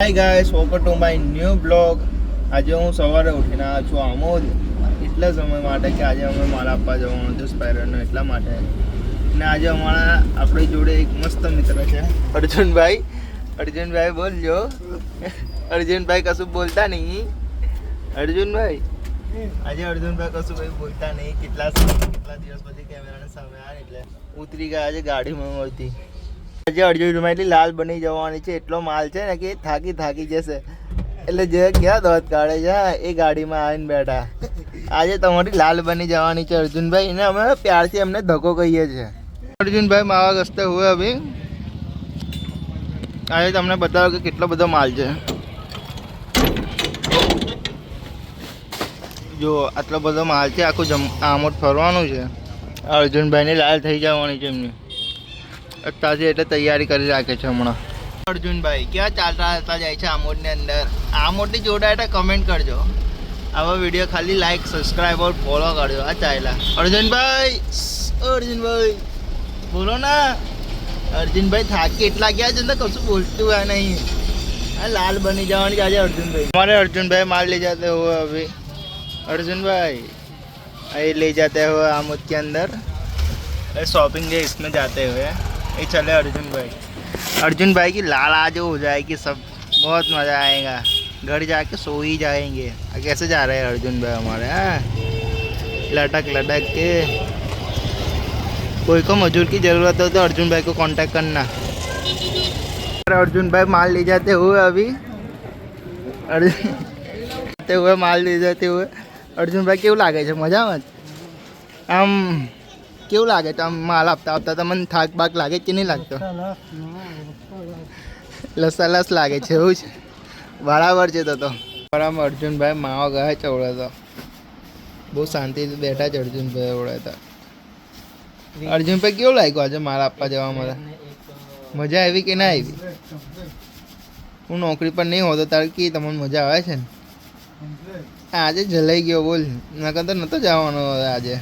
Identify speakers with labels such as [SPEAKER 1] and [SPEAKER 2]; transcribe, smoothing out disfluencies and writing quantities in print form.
[SPEAKER 1] Hi guys, welcome to my new blog. આજે હું સવારે ઉઠીને આવ્યો છું આમોદ એટલા સમય માટે કે આજે અમે માલ આપવા જવાનું છે સ્પાયરરનો, એટલા માટે. અને આજે અમારા આપણી જોડે એક મસ્ત મિત્ર છે અર્જુનભાઈ. અર્જુનભાઈ બોલજો. અર્જુનભાઈ કશું બોલતા નહીં. અર્જુનભાઈ આજે અર્જુનભાઈ કશું કંઈ બોલતા નહીં. કેટલા દિવસ પછી કેમેરાની સામે આવ્યા એટલે ઉતરી ગયા છે ગાડીમાં મળતી. આજે અર્જુનભાઈ લાલ બની જવાની છે. એટલો માલ છે ને કે થાકી જશે, એટલે જે ક્યાં દોત કાઢે છે એ ગાડીમાં આવીને બેઠા. આજે તમારી લાલ બની જવાની છે અર્જુનભાઈ, એને અમે પ્યારથી એમને ધક્કો કહીએ છીએ. અર્જુનભાઈ માવા ગસ્તે હુએ અભી. આજે તમને બતાવો કે કેટલો બધો માલ છે. જો આટલો બધો માલ છે, આખું આમોદ ફરવાનું છે. અર્જુનભાઈને લાલ થઈ જવાની છે એમની અત્યારથી, એટલે તૈયારી કરી રાખે છે હમણાં. અર્જુનભાઈ ક્યાં ચાલતા જાય છે આમોદની અંદર? આમોદની જોડા એટલે કમેન્ટ કરજો. આવા વિડીયો ખાલી લાઈક, સબસ્ક્રાઈબ ઓર ફોલો કરજો. આ ચાલ્યા અર્જુનભાઈ બોલો ના. અર્જુનભાઈ થાકી એટલા ગયા છે ને કશું બોલતું હોય નહીં. આ લાલ બની જવાની આજે અર્જુનભાઈ. हमारे अर्जुनभाई माल ले जाते हुए अभी अर्जुनभाई ये ले जाते हुए आमोद के अंदर शॉपिंग डे इसमें जाते हुए ये चले अर्जुनभाई. अर्जुनभाई की लाल आज हो जाएगी, सब बहुत मज़ा आएगा. घर जाके सो ही जाएंगे. कैसे जा रहे हैं अर्जुनभाई हमारे? हाँ लटक के. कोई को मजदूर की ज़रूरत हो तो अर्जुनभाई को कांटेक्ट करना. अर्जुनभाई माल ले जाते हुए अभी माल ले जाते हुए અર્જુનભાઈ કેવું લાગે છે? મજામાં? આમ કેવું લાગે છે? આમ માલ આપતા તમને થાક બાક લાગે કે નહીં લાગતો? લસ લાગે છે એવું છે? બરાબર છે. તો બરાબર. અર્જુનભાઈ માવા ગયા ચવડે તો બહુ શાંતિથી બેઠા છે અર્જુનભાઈ ઓળે. અર્જુનભાઈ કેવું લાગ્યું આજે માલ આપવા જવામાં? મજા આવી કે ના આવી? હું નોકરી પર નહીં હોતો તારે કે તમને મજા આવે છે ને? આજે જલાઈ ગયો બોલ, નકર તો નતો જવાનો આજે.